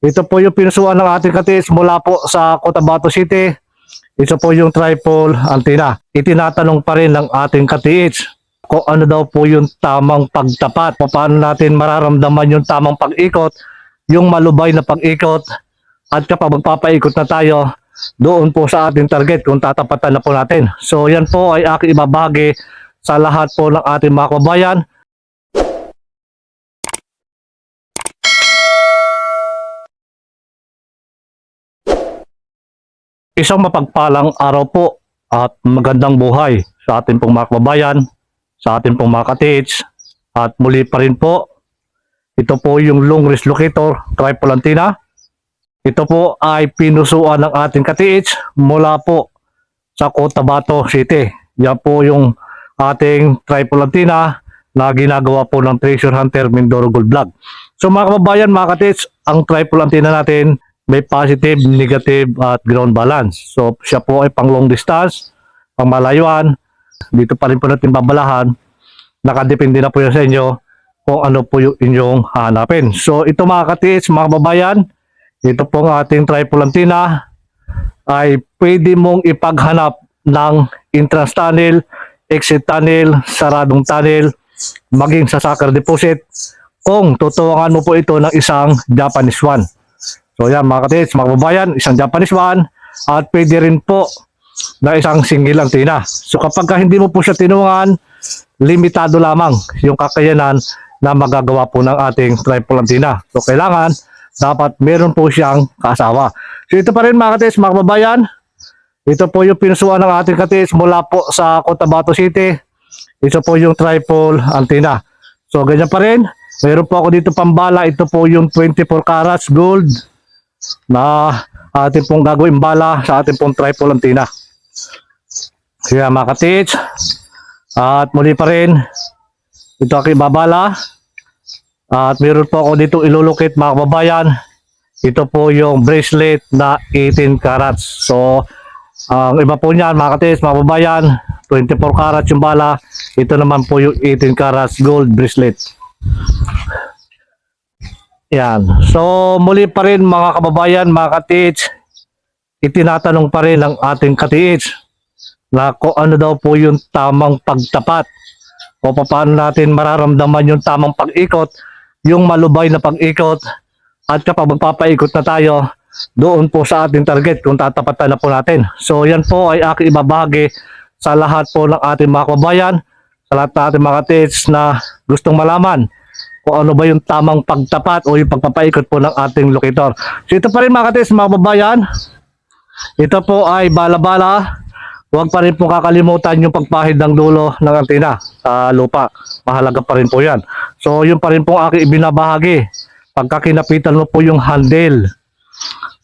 Ito po yung pinusuan ng ating katiis mula po sa Cotabato City. Ito po yung tripod antenna. Itinatanong pa rin ng ating katiis kung ano daw po yung tamang pagtapat. Paano natin mararamdaman yung tamang pag-ikot, yung malubay na pag-ikot, at kapag magpapaikot na tayo, doon po sa ating target kung tatapatan na po natin. So yan po ay aking ibabahagi sa lahat po ng ating mga kababayan. Isang mapagpalang araw po at magandang buhay sa ating pong mga kababayan, sa ating pong mga katiits. At muli pa rin po, ito po yung long range locator tripod antenna. Ito po ay pinusuan ng ating katiits mula po sa Cotabato City. Yan po yung ating tripod antenna na ginagawa po ng Treasure Hunter Mindoro Gold Vlog. So mga kababayan, mga katiits, ang tripod antenna natin may positive, negative at ground balance. So siya po ay pang long distance, pang malayuan. Dito pa rin po natin babalahan. Nakadepende na po yan sa inyo kung ano po yung inyong hanapin. So ito mga katiits, mga kababayan, ito pong ating tripod antenna ay pwede mong ipaghanap ng entrance tunnel, exit tunnel, saradong tunnel, maging sa sucker deposit kung tutuwangan mo po ito ng isang Japanese one. So yan mga katiits, mga kababayan, isang Japanese one at pwede rin po na isang single antenna. So kapag hindi mo po siya tinuwangan, limitado lamang yung kakayanan na magagawa po ng ating tripod antenna. So kailangan dapat meron po siyang kasawa. So ito pa rin mga katiits, mga kababayan, ito po yung pinusuan ng ating katiits mula po sa Cotabato City. Ito po yung tripod antenna. So ganyan pa rin, meron po ako dito pambala. Ito po yung 24 carats gold na ating pong gagawin bala sa ating pong tripod antenna. Kaya mga katiits, at muli pa rin, ito aking babala. At meron po ako dito ilulukit mga kababayan. Ito po yung bracelet na 18 carats. So ang iba po niyan mga katiits, mga kababayan, 24 carats yung bala. Ito naman po yung 18 carats gold bracelet. Yan. So muli pa rin mga kababayan, mga katiits, itinatanong pa rin ng ating katiits na kung ano daw po yung tamang pagtapat o paano natin mararamdaman yung tamang pag-ikot, yung malubay na pag-ikot, at kapag magpapaikot na tayo, doon po sa ating target kung tatapatan na po natin. So yan po ay aking ibabahagi sa lahat po ng ating mga kababayan, sa lahat ng ating mga katiits na gustong malaman kung ano ba yung tamang pagtapat o yung pagpapaikot po ng ating locator. So ito pa rin mga katiits, mga kababayan, ito po ay bala-bala. Huwag pa rin po kakalimutan yung pagpahid ng dulo ng antena sa lupa. Mahalaga pa rin po yan. So yun pa rin po aking ibinabahagi. Pagka kinapitan mo po yung handle,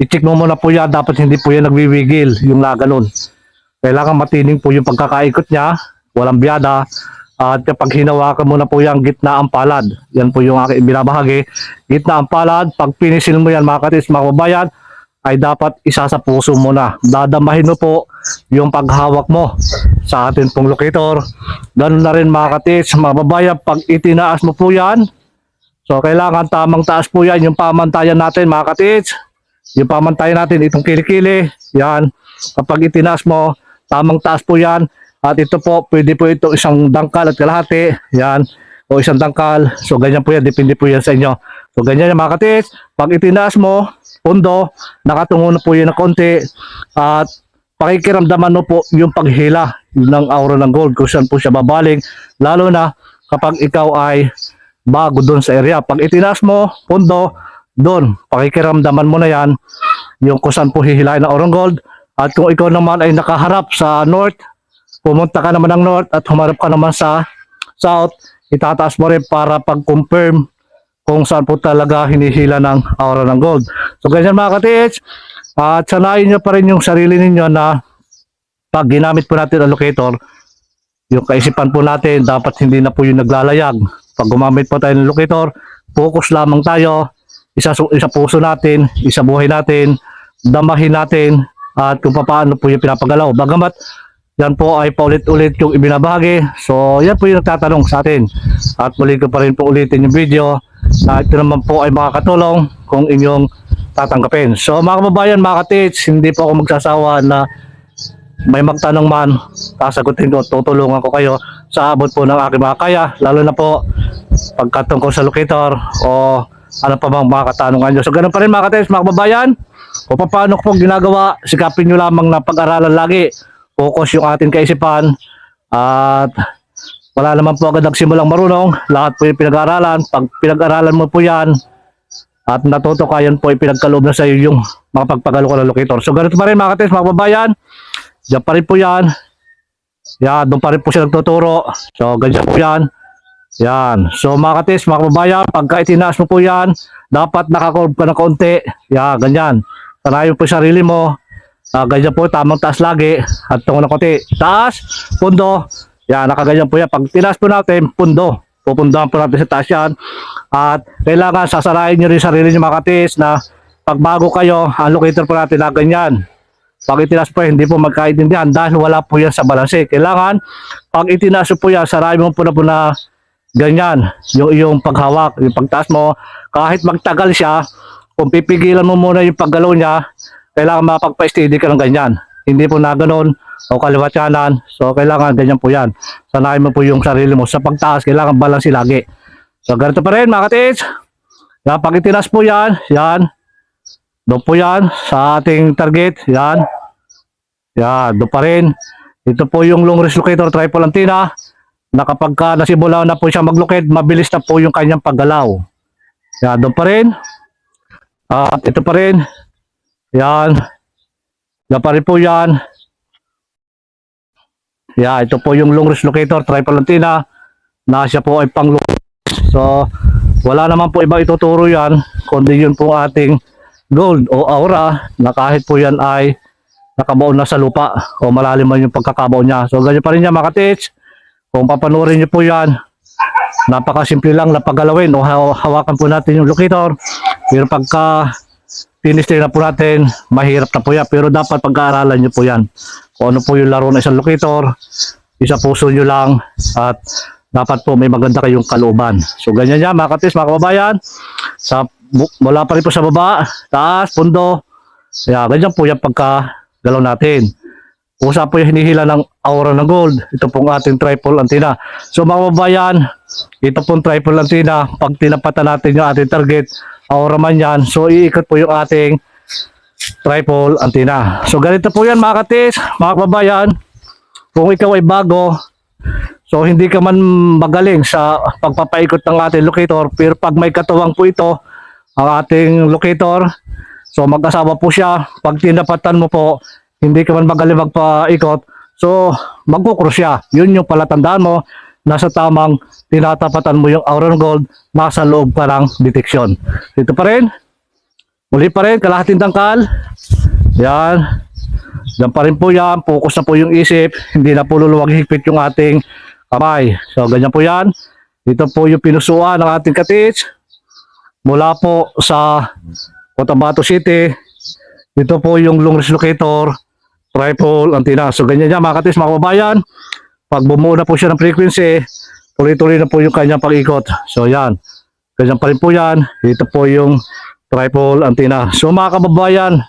i-check mo muna po yan. Dapat hindi po yan nagwiwigil yung laganon. Kailangan matining po yung pagkakaikot niya, walang biyada. At kapag hinawakan mo na po yung gitna ang palad, yan po yung aking ibinabahagi. Gitna ang palad, pag pinisil mo yan mga katiits, mga kababayan, ay dapat isa sa puso mo na. Dadamahin mo po yung paghawak mo sa atin pong locator. Ganun na rin mga katiits, mga kababayan, pag itinaas mo po yan, so kailangan tamang taas po yan, yung pamantayan natin mga katiits. Yung pamantayan natin, itong kilikili, yan. Kapag itinaas mo, tamang taas po yan. At ito po, pwede po ito isang dangkal at kalahati, yan. O isang dangkal, so ganyan po yan, depende po yan sa inyo. So ganyan yan mga katiits, pag itinaas mo, pundo, nakatungo na po yun ng konti, at pakikiramdaman mo po yung paghila ng aura ng gold kung saan po siya babaling, lalo na kapag ikaw ay bago doon sa area. Pag itinaas mo, pundo, doon, pakikiramdaman mo na yan yung kung saan po hihilain ng aura ng gold. At kung ikaw naman ay nakaharap sa north, pumunta ka naman ng north at humarap ka naman sa south, itataas mo rin para pag-confirm kung saan po talaga hinihila ng aura ng gold. So ganyan mga katiits, at sanayin nyo pa rin yung sarili ninyo na pag ginamit po natin ang locator, yung kaisipan po natin, dapat hindi na po yung naglalayag. Pag gumamit po tayo ng locator, focus lamang tayo, isa puso natin, isa buhay natin, damahin natin, at kung paano po yung pinapagalaw. Bagamat yan po ay paulit-ulit yung ibinabahagi. So yan po yung nagtatanong sa atin. At muli ko pa rin po ulitin yung video na ito naman po ay makakatulong kung inyong tatanggapin. So mga kababayan, mga ka-teach, hindi po ako magsasawa na may magtanong man, sasagutin ko, tutulungan ko kayo sa abot po ng aking mga kaya, lalo na po pagkatungkol sa locator o ano pa bang mga katanungan nyo. So ganun pa rin mga ka-teach, mga kababayan, kung paano ko po ginagawa, sikapin nyo lamang na pag-aralan lagi, focus yung ating kaisipan, at wala naman po agad nagsimulang marunong, lahat po yung pinag-aaralan. Pag pinag-aaralan mo po yan at natuto ka, yan po ipinagkaloob na sa iyo yung makapagpagalo ka ng locator. So ganito pa rin mga ka-teach, mga kababayan, diyan pa rin po yan. Yan, doon pa rin po siya nagtuturo. So ganyan po yan. Yan. So mga ka-teach, mga kababayan, pagka itinaas mo po yan, dapat nakakurb ka ng konti. Yan, ganyan. Sanayin po sarili mo. Ganyan po, tamang taas lagi. At tungo ng konti. Taas, pundo. Yan, nakaganyan po yan. Pag tinaas po natin, pundo. Pupundahan po natin sa taas yan. At kailangan sasarayin nyo rin sarili nyo mga ka-teach na pag bago kayo, ang locator po natin na ganyan. Pag itinaas po, hindi po magkaintindihan dahil wala po yan sa balanse. Kailangan, pag itinaas po yan, sarayin mo po na ganyan. Yung paghawak, yung pagtaas mo, kahit magtagal siya, kung pipigilan mo muna yung paggalaw niya, kailangan mapagpa-steady ka ng ganyan. Hindi po na ganun o kaliwat kanan. So, kailangan ganyan po yan. Sanayin mo po yung sarili mo. Sa pagtaas, kailangan balanse lagi. So, ganito pa rin mga ka-teach. Yan, pag itinaas po yan, yan. Doon po yan sa ating target. Yan. Yan, doon pa rin. Ito po yung long range locator triple antenna na kapag nasimula na po siya mag-locate, mabilis na po yung kanyang paggalaw. Yan, doon pa rin. At ito pa rin. Yan. Yan pa rin po yan. Yan, ito po yung long range locator triple antenna na siya po ay pang-locate. So, wala naman po ibang ituturo yan, kundi yun po ating gold o aura na kahit po yan ay nakabaon na sa lupa o malalim man yung pagkakabaon niya. So ganyan pa rin niya mga ka-teach. Kung papanurin niyo po yan, napakasimple lang na paggalawin o hawakan po natin yung locator. Pero pagka finish na po natin, mahirap na po yan. Pero dapat pag-aaralan niyo po yan. Kung ano po yung laro ng isang locator, isa puso niyo lang at dapat po may maganda kayong kalooban. So ganyan niya mga ka-teach, mga kababayan. Mula pa rin po sa baba, taas, pundo. Kaya ganyan po yung pagkagalaw natin. Usa po yung hinihila ng aura ng gold. Ito pong ating triple antenna. So mga kababayan, ito pong triple antenna. Pag tinapatan natin yung ating target, aura man yan. So iikot po yung ating triple antenna. So ganito po yan mga ka-teach, mga kababayan. Kung ikaw ay bago, so hindi ka man magaling sa pagpapaikot ng ating locator, pero pag may katuwang po ito, ang ating locator, so mag-asawa po siya, pag tinapatan mo po, hindi ka man magaling magpaikot, so magkukrus siya. Yun yung palatandaan mo, nasa tamang tinatapatan mo yung aura ng gold, nasa loob ka ng detection. Dito pa rin, muli pa rin, kalahating tangkal, yan, dyan pa rin po yan, focus na po yung isip, hindi na po luluwag higpit yung ating kamay. So ganyan po yan, dito po yung pinusuan ng ating ka-teach, mula po sa Cotabato City, dito po yung long range locator, triple antenna. So ganyan yan mga ka-teach, mga kababayan. Pag bumuo na po siya ng frequency, tuloy-tuloy na po yung kanyang pag-ikot. So yan, ganyan pa rin po yan. Dito po yung triple antenna. So mga kababayan,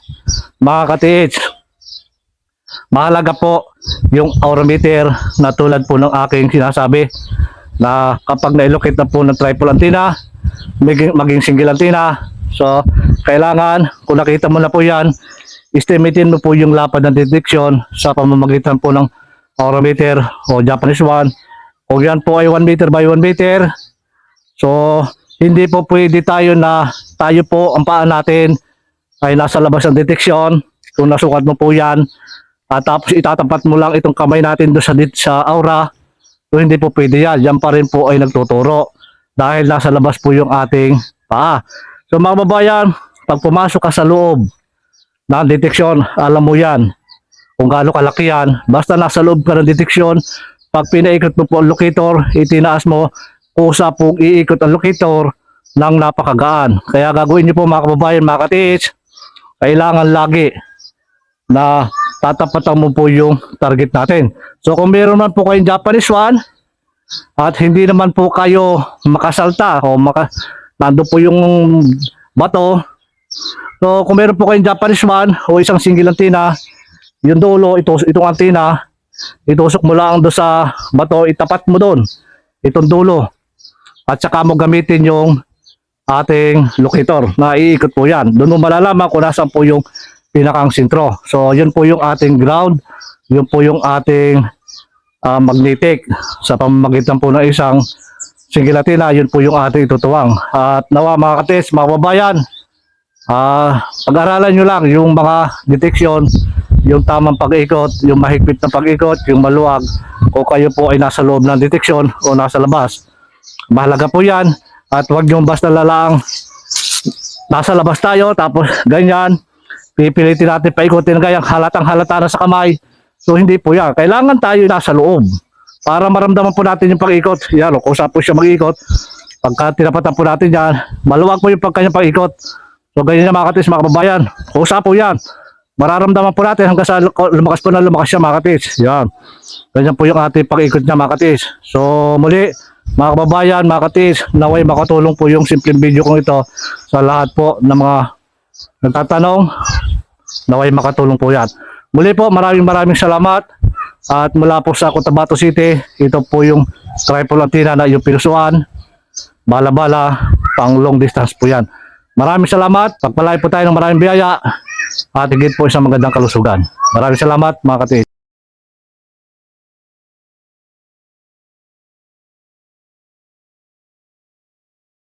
mga ka-teach, mahalaga po yung aura meter na tulad po ng aking sinasabi na kapag na-locate na po ng triple antenna, maging single antenna. So, kailangan, kung nakita mo na po yan, estimatein mo po yung lapad ng detection sa pamamagitan po ng aura meter o Japanese one. Kung yan po ay 1 meter by 1 meter, so, hindi po pwede tayo na tayo po, ang paa natin ay nasa labas ng detection. Kung nasukat mo po yan, at tapos itatapat mo lang itong kamay natin doon sa aura, so hindi po pwede yan. Yan pa rin po ay nagtuturo dahil nasa labas po yung ating paa. So mga babayan, pag pumasok ka sa loob ng detection, alam mo yan kung gaano kalaki yan. Basta nasa loob ka ng detection, pag pinaikot mo po ang locator, itinaas mo, kusa pong iikot ang locator ng napakagaan. Kaya gagawin nyo po mga kababayan, mga ka-teach, kailangan lagi na tatapatan mo po yung target natin. So kung meron man po kayong Japanese one at hindi naman po kayo makasalta o nando po yung bato, So kung meron po kayong Japanese one o isang single antenna, yung dulo, itong antenna, itusok mo lang doon sa bato, itapat mo doon itong dulo. At saka mo gamitin yung ating locator na iikot po yan. Doon mo malalaman kung nasaan po yung pinakang sentro. So yun po yung ating ground, yun po yung ating magnetic. Sa pamamagitan po ng isang single antenna, yun po yung ating itutuwang. At nawa mga katis, mga kababayan, pag-aralan nyo lang yung mga detection, yung tamang pag-ikot, yung mahigpit na pag-ikot, yung maluwag, kung kayo po ay nasa loob ng detection o nasa labas. Mahalaga po yan. At huwag nyo basta lalaang nasa labas tayo, tapos ganyan, pipilitin natin paikutin gayang halatang halata na sa kamay. So hindi po yan. Kailangan tayo nasa loob para maramdaman po natin yung pag-ikot. Yan, kung saan po siya mag-ikot. Pagka tinapatan po natin yan, maluwag po yung pagkanyang pag-ikot. So ganyan na mga katis, mga kababayan. Kung saan po yan, mararamdaman po natin hanggang sa lumakas po na lumakas siya mga katis. Yan. Ganyan po yung ating pag-ikot niya mga katis. So muli, mga kababayan, mga katis, naway makatulong po yung simpleng video kong ito sa lahat po ng mga nagtatanong. Naway makatulong po yan. Muli po, maraming salamat. At mula po sa Cotabato City, ito po yung triple antenna na yung pinusuan. Bala-bala, pang long distance po yan. Maraming salamat. Pagpalay po tayo ng maraming biyaya. At higit po isang magandang kalusugan. Maraming salamat mga katis.